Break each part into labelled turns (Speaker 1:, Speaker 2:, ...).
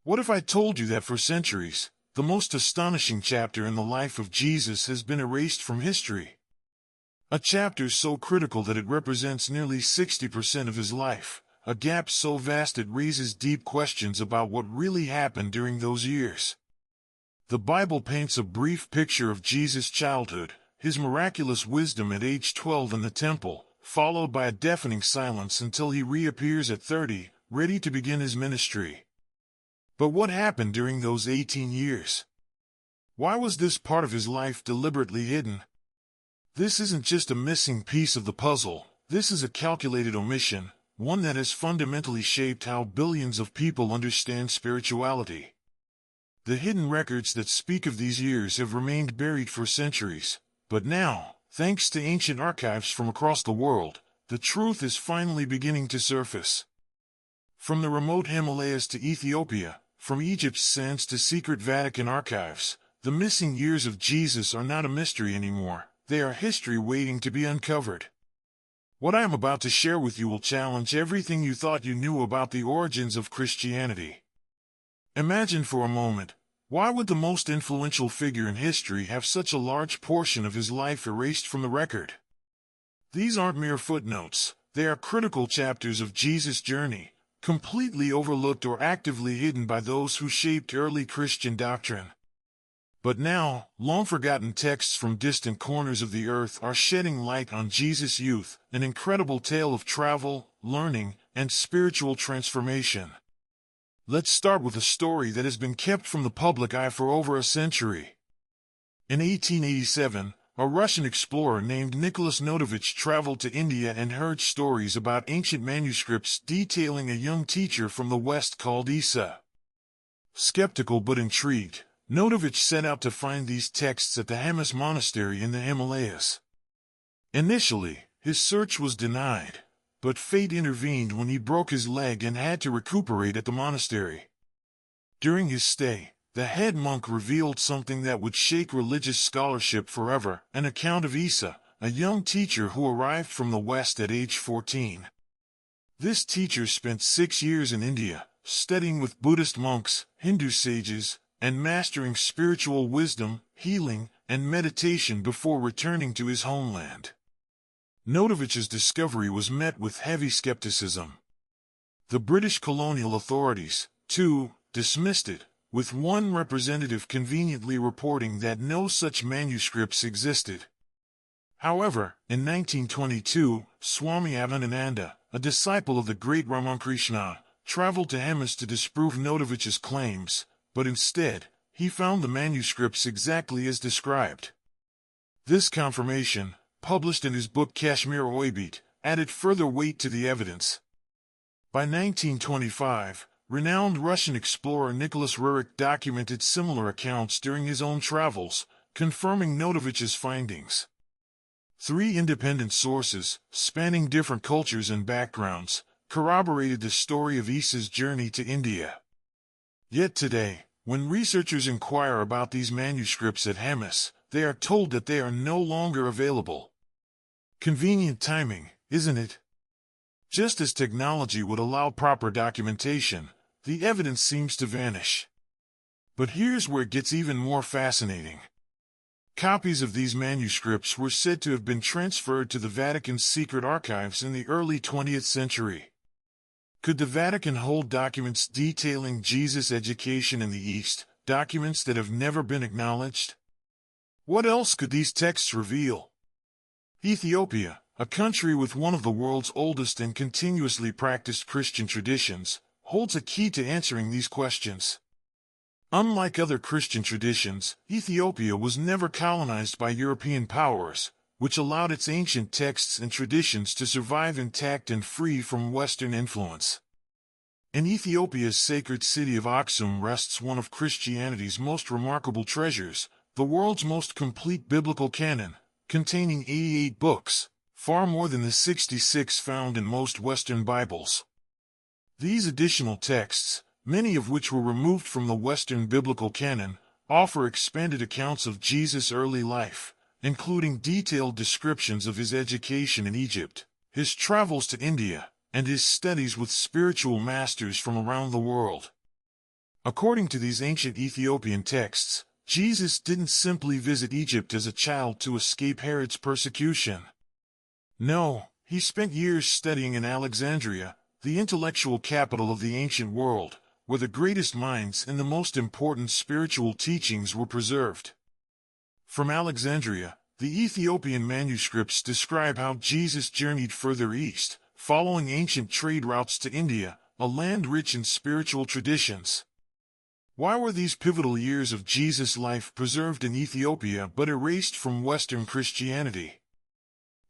Speaker 1: What if I told you that for centuries, the most astonishing chapter in the life of Jesus has been erased from history? A chapter so critical that it represents nearly 60% of his life, a gap so vast it raises deep questions about what really happened during those years. The Bible paints a brief picture of Jesus' childhood, his miraculous wisdom at age 12 in the temple, followed by a deafening silence until he reappears at 30, ready to begin his ministry. But what happened during those 18 years? Why was this part of his life deliberately hidden? This isn't just a missing piece of the puzzle, this is a calculated omission, one that has fundamentally shaped how billions of people understand spirituality. The hidden records that speak of these years have remained buried for centuries, but now, thanks to ancient archives from across the world, the truth is finally beginning to surface. From the remote Himalayas to Ethiopia, from Egypt's sands to secret Vatican archives, the missing years of Jesus are not a mystery anymore, they are history waiting to be uncovered. What I am about to share with you will challenge everything you thought you knew about the origins of Christianity. Imagine for a moment, why would the most influential figure in history have such a large portion of his life erased from the record? These aren't mere footnotes, they are critical chapters of Jesus' journey, completely overlooked or actively hidden by those who shaped early Christian doctrine. But now, long-forgotten texts from distant corners of the earth are shedding light on Jesus' youth, an incredible tale of travel, learning, and spiritual transformation. Let's start with a story that has been kept from the public eye for over a century. In 1887, a Russian explorer named Nicholas Notovich traveled to India and heard stories about ancient manuscripts detailing a young teacher from the West called Isa. Skeptical but intrigued, Notovich set out to find these texts at the Hemis monastery in the Himalayas. Initially, his search was denied, but fate intervened when he broke his leg and had to recuperate at the monastery. During his stay, the head monk revealed something that would shake religious scholarship forever, an account of Isa, a young teacher who arrived from the West at age 14. This teacher spent 6 years in India, studying with Buddhist monks, Hindu sages, and mastering spiritual wisdom, healing, and meditation before returning to his homeland. Notovich's discovery was met with heavy skepticism. The British colonial authorities, too, dismissed it, with one representative conveniently reporting that no such manuscripts existed. However, in 1922, Swami Avanananda, a disciple of the great Ramakrishna, traveled to Hemis to disprove Notovich's claims, but instead, he found the manuscripts exactly as described. This confirmation, published in his book Kashmir Oibit, added further weight to the evidence. By 1925, renowned Russian explorer Nicholas Roerich documented similar accounts during his own travels, confirming Notovich's findings. 3 independent sources, spanning different cultures and backgrounds, corroborated the story of Isa's journey to India. Yet today, when researchers inquire about these manuscripts at Hemis, they are told that they are no longer available. Convenient timing, isn't it? Just as technology would allow proper documentation, the evidence seems to vanish. But here's where it gets even more fascinating. Copies of these manuscripts were said to have been transferred to the Vatican's secret archives in the early 20th century. Could the Vatican hold documents detailing Jesus' education in the East, documents that have never been acknowledged? What else could these texts reveal? Ethiopia, a country with one of the world's oldest and continuously practiced Christian traditions, holds a key to answering these questions. Unlike other Christian traditions, Ethiopia was never colonized by European powers, which allowed its ancient texts and traditions to survive intact and free from Western influence. In Ethiopia's sacred city of Aksum rests one of Christianity's most remarkable treasures, the world's most complete biblical canon, containing 88 books, far more than the 66 found in most Western Bibles. These additional texts, many of which were removed from the Western biblical canon, offer expanded accounts of Jesus' early life, including detailed descriptions of his education in Egypt, his travels to India, and his studies with spiritual masters from around the world. According to these ancient Ethiopian texts, Jesus didn't simply visit Egypt as a child to escape Herod's persecution. No, he spent years studying in Alexandria, the intellectual capital of the ancient world, where the greatest minds and the most important spiritual teachings were preserved. From Alexandria, the Ethiopian manuscripts describe how Jesus journeyed further east, following ancient trade routes to India, a land rich in spiritual traditions. Why were these pivotal years of Jesus' life preserved in Ethiopia but erased from Western Christianity?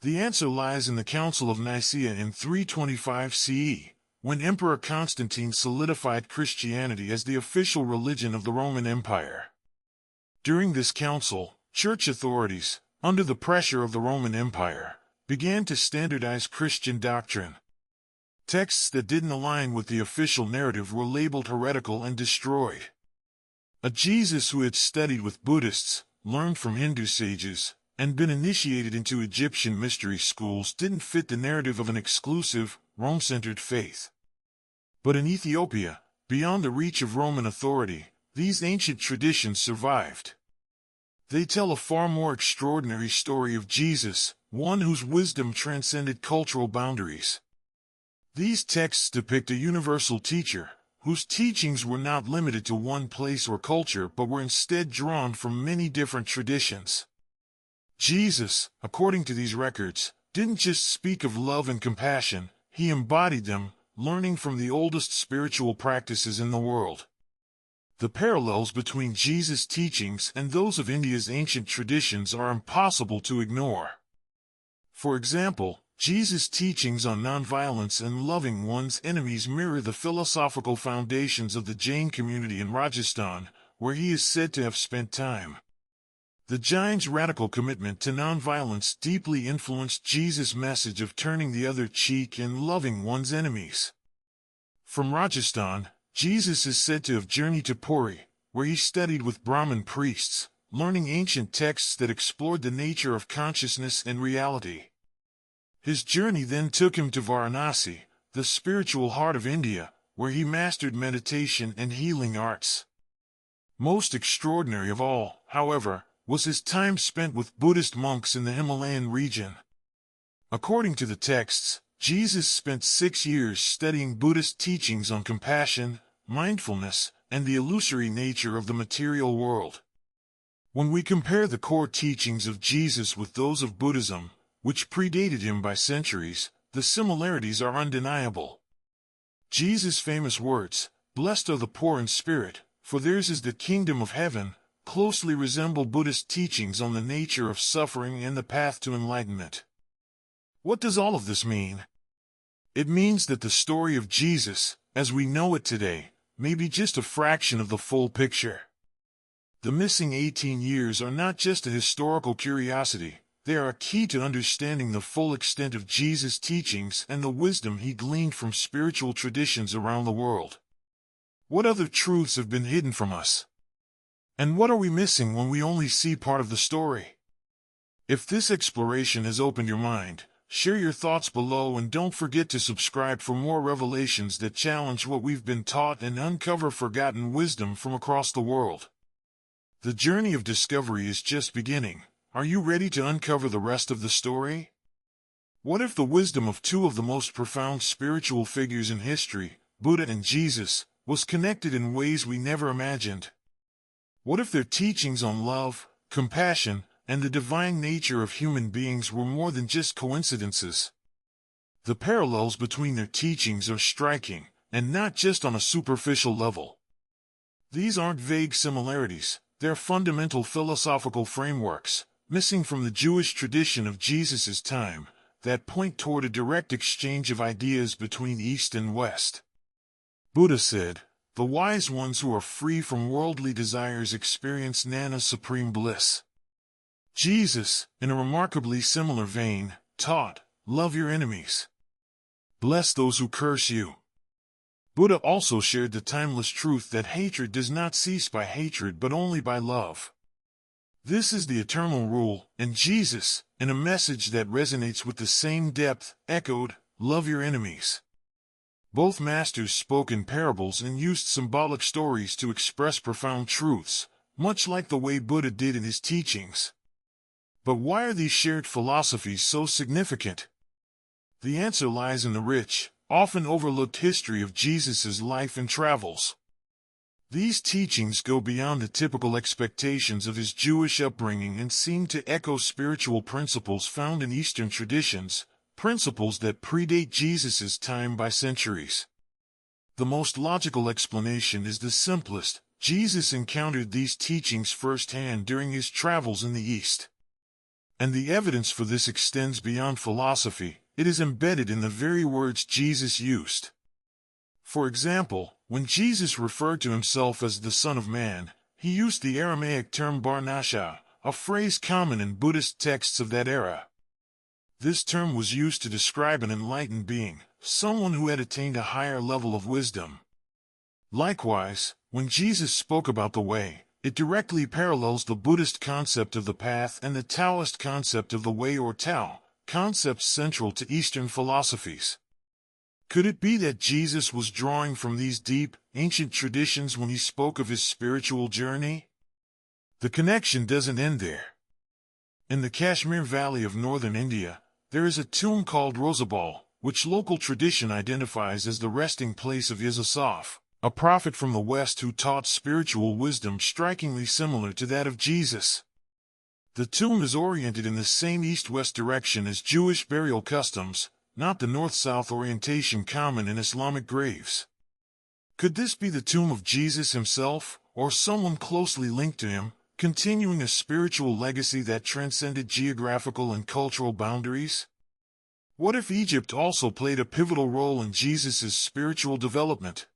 Speaker 1: The answer lies in the Council of Nicaea in 325 CE, when Emperor Constantine solidified Christianity as the official religion of the Roman Empire. During this council, church authorities, under the pressure of the Roman Empire, began to standardize Christian doctrine. Texts that didn't align with the official narrative were labeled heretical and destroyed. A Jesus who had studied with Buddhists, learned from Hindu sages, and been initiated into Egyptian mystery schools didn't fit the narrative of an exclusive, Rome-centered faith. But in Ethiopia, beyond the reach of Roman authority, these ancient traditions survived. They tell a far more extraordinary story of Jesus, one whose wisdom transcended cultural boundaries. These texts depict a universal teacher, whose teachings were not limited to one place or culture but were instead drawn from many different traditions. Jesus, according to these records, didn't just speak of love and compassion, he embodied them, learning from the oldest spiritual practices in the world. The parallels between Jesus' teachings and those of India's ancient traditions are impossible to ignore. For example, Jesus' teachings on nonviolence and loving one's enemies mirror the philosophical foundations of the Jain community in Rajasthan, where he is said to have spent time. The Jains' radical commitment to nonviolence deeply influenced Jesus' message of turning the other cheek and loving one's enemies. From Rajasthan, Jesus is said to have journeyed to Puri, where he studied with Brahmin priests, learning ancient texts that explored the nature of consciousness and reality. His journey then took him to Varanasi, the spiritual heart of India, where he mastered meditation and healing arts. Most extraordinary of all, however, was his time spent with Buddhist monks in the Himalayan region. According to the texts, Jesus spent 6 years studying Buddhist teachings on compassion, mindfulness, and the illusory nature of the material world. When we compare the core teachings of Jesus with those of Buddhism, which predated him by centuries, the similarities are undeniable. Jesus' famous words, "Blessed are the poor in spirit, for theirs is the kingdom of heaven," closely resemble Buddhist teachings on the nature of suffering and the path to enlightenment. What does all of this mean? It means that the story of Jesus, as we know it today, may be just a fraction of the full picture. The missing 18 years are not just a historical curiosity, they are a key to understanding the full extent of Jesus' teachings and the wisdom he gleaned from spiritual traditions around the world. What other truths have been hidden from us? And what are we missing when we only see part of the story? If this exploration has opened your mind, share your thoughts below and don't forget to subscribe for more revelations that challenge what we've been taught and uncover forgotten wisdom from across the world. The journey of discovery is just beginning. Are you ready to uncover the rest of the story? What if the wisdom of two of the most profound spiritual figures in history, Buddha and Jesus, was connected in ways we never imagined? What if their teachings on love, compassion, and the divine nature of human beings were more than just coincidences? The parallels between their teachings are striking, and not just on a superficial level. These aren't vague similarities, they're fundamental philosophical frameworks, missing from the Jewish tradition of Jesus' time, that point toward a direct exchange of ideas between East and West. Buddha said, "The wise ones who are free from worldly desires experience Nana supreme bliss." Jesus, in a remarkably similar vein, taught, "Love your enemies. Bless those who curse you." Buddha also shared the timeless truth that hatred does not cease by hatred but only by love. This is the eternal rule, and Jesus, in a message that resonates with the same depth, echoed, "Love your enemies." Both masters spoke in parables and used symbolic stories to express profound truths, much like the way Buddha did in his teachings. But why are these shared philosophies so significant? The answer lies in the rich, often overlooked history of Jesus' life and travels. These teachings go beyond the typical expectations of his Jewish upbringing and seem to echo spiritual principles found in Eastern traditions, principles that predate Jesus' time by centuries. The most logical explanation is the simplest. Jesus encountered these teachings firsthand during his travels in the East. And the evidence for this extends beyond philosophy. It is embedded in the very words Jesus used. For example, when Jesus referred to himself as the Son of Man, he used the Aramaic term bar nasha, a phrase common in Buddhist texts of that era. This term was used to describe an enlightened being, someone who had attained a higher level of wisdom. Likewise, when Jesus spoke about the way, it directly parallels the Buddhist concept of the path and the Taoist concept of the way or Tao, concepts central to Eastern philosophies. Could it be that Jesus was drawing from these deep, ancient traditions when he spoke of his spiritual journey? The connection doesn't end there. In the Kashmir Valley of northern India, there is a tomb called Rosabal, which local tradition identifies as the resting place of Yeshua, a prophet from the West who taught spiritual wisdom strikingly similar to that of Jesus. The tomb is oriented in the same east-west direction as Jewish burial customs, not the north-south orientation common in Islamic graves. Could this be the tomb of Jesus himself, or someone closely linked to him, continuing a spiritual legacy that transcended geographical and cultural boundaries? What if Egypt also played a pivotal role in Jesus' spiritual development?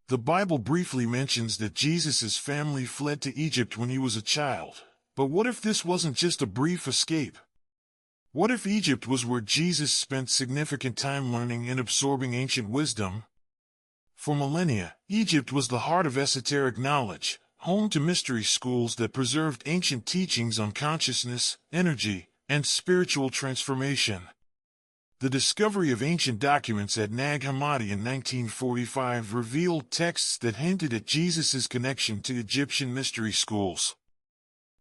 Speaker 1: The Bible briefly mentions that Jesus' family fled to Egypt when he was a child, but what if this wasn't just a brief escape? What if Egypt was where Jesus spent significant time learning and absorbing ancient wisdom? For millennia, Egypt was the heart of esoteric knowledge, home to mystery schools that preserved ancient teachings on consciousness, energy, and spiritual transformation. The discovery of ancient documents at Nag Hammadi in 1945 revealed texts that hinted at Jesus' connection to Egyptian mystery schools.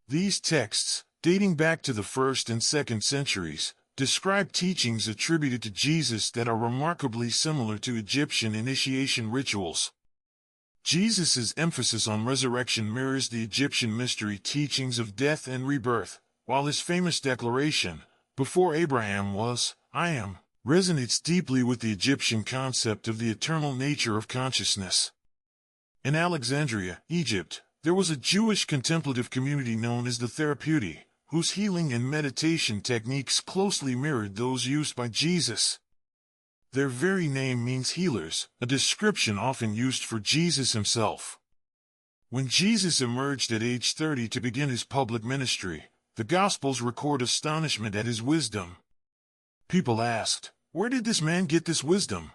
Speaker 1: These texts, dating back to the 1st and 2nd centuries, describe teachings attributed to Jesus that are remarkably similar to Egyptian initiation rituals. Jesus' emphasis on resurrection mirrors the Egyptian mystery teachings of death and rebirth, while his famous declaration, "Before Abraham was, I am," resonates deeply with the Egyptian concept of the eternal nature of consciousness. In Alexandria, Egypt, there was a Jewish contemplative community known as the Therapeuti, whose healing and meditation techniques closely mirrored those used by Jesus. Their very name means healers, a description often used for Jesus himself. When Jesus emerged at age 30 to begin his public ministry, the Gospels record astonishment at his wisdom. People asked, "Where did this man get this wisdom?"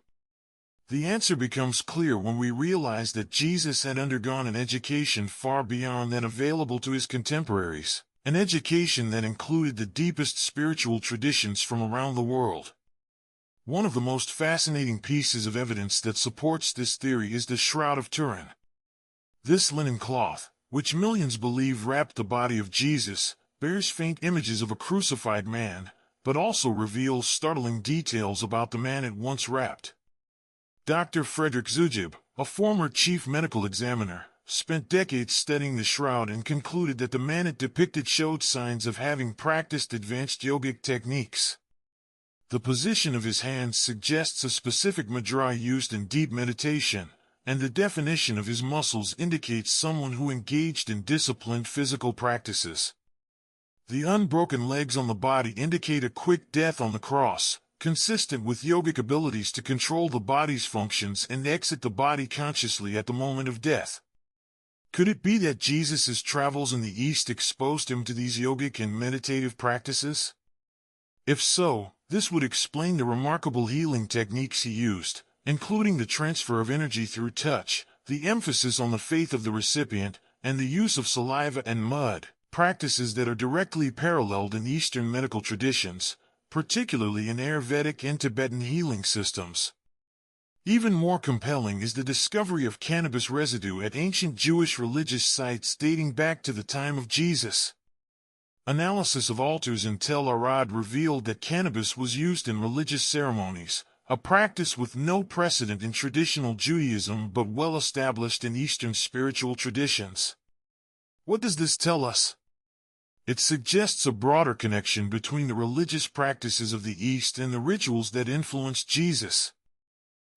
Speaker 1: The answer becomes clear when we realize that Jesus had undergone an education far beyond that available to his contemporaries. An education that included the deepest spiritual traditions from around the world. One of the most fascinating pieces of evidence that supports this theory is the Shroud of Turin. This linen cloth, which millions believe wrapped the body of Jesus, bears faint images of a crucified man, but also reveals startling details about the man it once wrapped. Dr. Frederick Zujib, a former chief medical examiner, spent decades studying the shroud and concluded that the man it depicted showed signs of having practiced advanced yogic techniques. The position of his hands suggests a specific mudra used in deep meditation, and the definition of his muscles indicates someone who engaged in disciplined physical practices. The unbroken legs on the body indicate a quick death on the cross, consistent with yogic abilities to control the body's functions and exit the body consciously at the moment of death. Could it be that Jesus' travels in the East exposed him to these yogic and meditative practices? If so, this would explain the remarkable healing techniques he used, including the transfer of energy through touch, the emphasis on the faith of the recipient, and the use of saliva and mud, practices that are directly paralleled in Eastern medical traditions, particularly in Ayurvedic and Tibetan healing systems. Even more compelling is the discovery of cannabis residue at ancient Jewish religious sites dating back to the time of Jesus. Analysis of altars in Tel Arad revealed that cannabis was used in religious ceremonies, a practice with no precedent in traditional Judaism but well established in Eastern spiritual traditions. What does this tell us? It suggests a broader connection between the religious practices of the East and the rituals that influenced Jesus.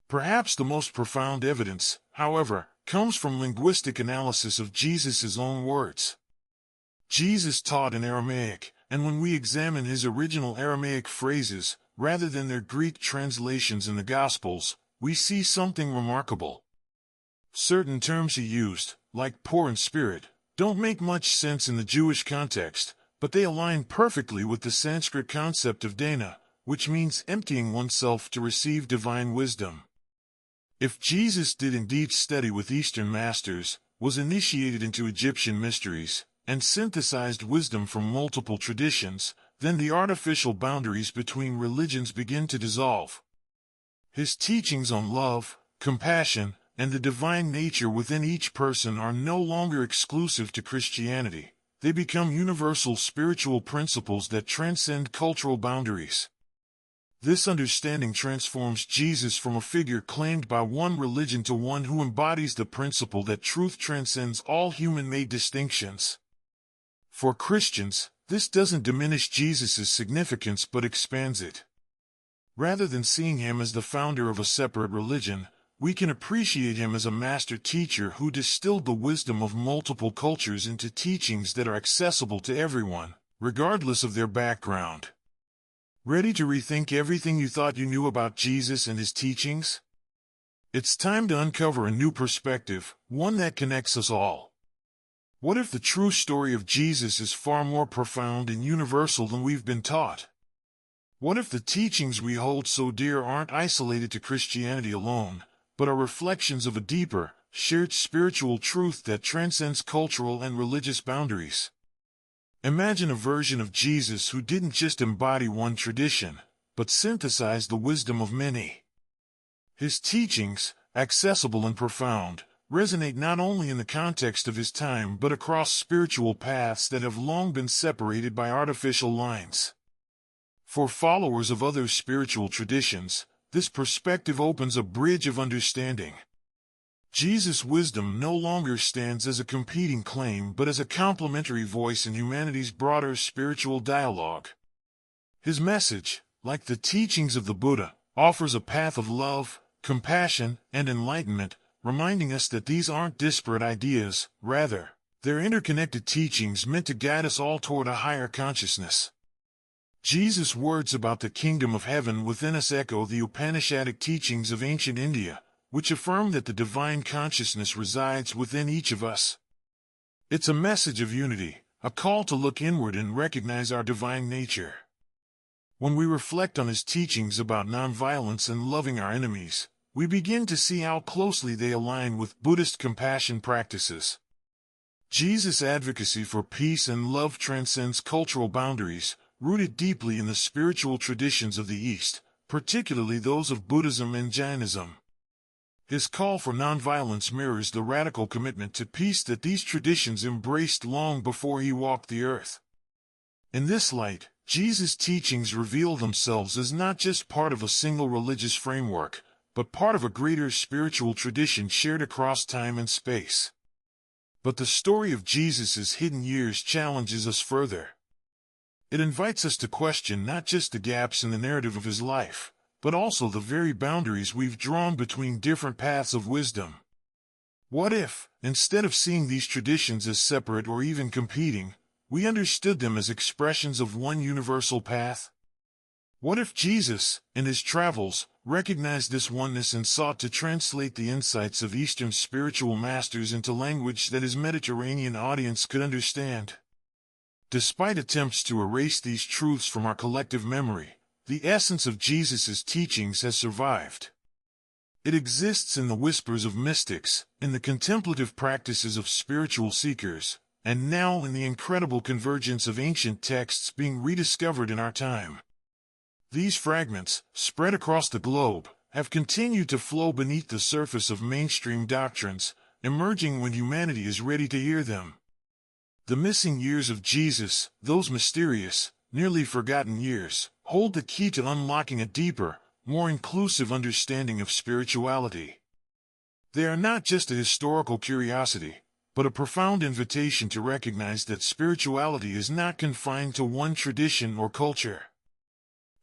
Speaker 1: Perhaps the most profound evidence, however, comes from linguistic analysis of Jesus' own words. Jesus taught in Aramaic, and when we examine his original Aramaic phrases, rather than their Greek translations in the Gospels, we see something remarkable. Certain terms he used, like poor in spirit, don't make much sense in the Jewish context, but they align perfectly with the Sanskrit concept of dana, which means emptying oneself to receive divine wisdom. If Jesus did indeed study with Eastern masters, was initiated into Egyptian mysteries, and synthesized wisdom from multiple traditions, then the artificial boundaries between religions begin to dissolve. His teachings on love, compassion, and the divine nature within each person are no longer exclusive to Christianity. They become universal spiritual principles that transcend cultural boundaries. This understanding transforms Jesus from a figure claimed by one religion to one who embodies the principle that truth transcends all human-made distinctions. For Christians, this doesn't diminish Jesus' significance but expands it. Rather than seeing him as the founder of a separate religion, we can appreciate him as a master teacher who distilled the wisdom of multiple cultures into teachings that are accessible to everyone, regardless of their background. Ready to rethink everything you thought you knew about Jesus and his teachings? It's time to uncover a new perspective, one that connects us all. What if the true story of Jesus is far more profound and universal than we've been taught? What if the teachings we hold so dear aren't isolated to Christianity alone, but are reflections of a deeper, shared spiritual truth that transcends cultural and religious boundaries? Imagine a version of Jesus who didn't just embody one tradition, but synthesized the wisdom of many. His teachings, accessible and profound, resonate not only in the context of his time but across spiritual paths that have long been separated by artificial lines. For followers of other spiritual traditions, this perspective opens a bridge of understanding. Jesus' wisdom no longer stands as a competing claim but as a complementary voice in humanity's broader spiritual dialogue. His message, like the teachings of the Buddha, offers a path of love, compassion, and enlightenment, reminding us that these aren't disparate ideas, rather, they're interconnected teachings meant to guide us all toward a higher consciousness. Jesus' words about the kingdom of heaven within us echo the Upanishadic teachings of ancient India, which affirm that the divine consciousness resides within each of us. It's a message of unity, a call to look inward and recognize our divine nature. When we reflect on his teachings about nonviolence and loving our enemies, we begin to see how closely they align with Buddhist compassion practices. Jesus' advocacy for peace and love transcends cultural boundaries, rooted deeply in the spiritual traditions of the East, particularly those of Buddhism and Jainism. His call for nonviolence mirrors the radical commitment to peace that these traditions embraced long before he walked the earth. In this light, Jesus' teachings reveal themselves as not just part of a single religious framework, but part of a greater spiritual tradition shared across time and space. But the story of Jesus' hidden years challenges us further. It invites us to question not just the gaps in the narrative of his life, but also the very boundaries we've drawn between different paths of wisdom. What if, instead of seeing these traditions as separate or even competing, we understood them as expressions of one universal path? What if Jesus, in his travels, recognized this oneness and sought to translate the insights of Eastern spiritual masters into language that his Mediterranean audience could understand? Despite attempts to erase these truths from our collective memory, the essence of Jesus' teachings has survived. It exists in the whispers of mystics, in the contemplative practices of spiritual seekers, and now in the incredible convergence of ancient texts being rediscovered in our time. These fragments, spread across the globe, have continued to flow beneath the surface of mainstream doctrines, emerging when humanity is ready to hear them. The missing years of Jesus, those mysterious, nearly forgotten years, hold the key to unlocking a deeper, more inclusive understanding of spirituality. They are not just a historical curiosity, but a profound invitation to recognize that spirituality is not confined to one tradition or culture.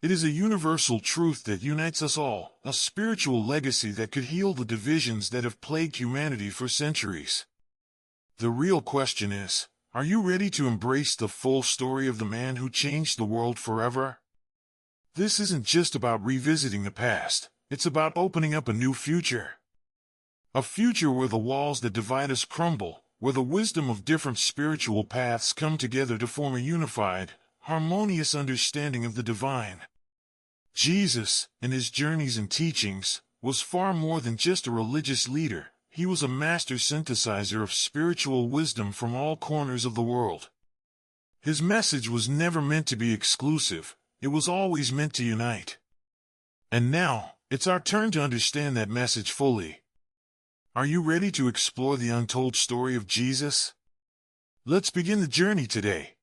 Speaker 1: It is a universal truth that unites us all, a spiritual legacy that could heal the divisions that have plagued humanity for centuries. The real question is, are you ready to embrace the full story of the man who changed the world forever? This isn't just about revisiting the past, it's about opening up a new future. A future where the walls that divide us crumble, where the wisdom of different spiritual paths come together to form a unified, harmonious understanding of the divine. Jesus, in his journeys and teachings, was far more than just a religious leader. He was a master synthesizer of spiritual wisdom from all corners of the world. His message was never meant to be exclusive, it was always meant to unite. And now, it's our turn to understand that message fully. Are you ready to explore the untold story of Jesus? Let's begin the journey today.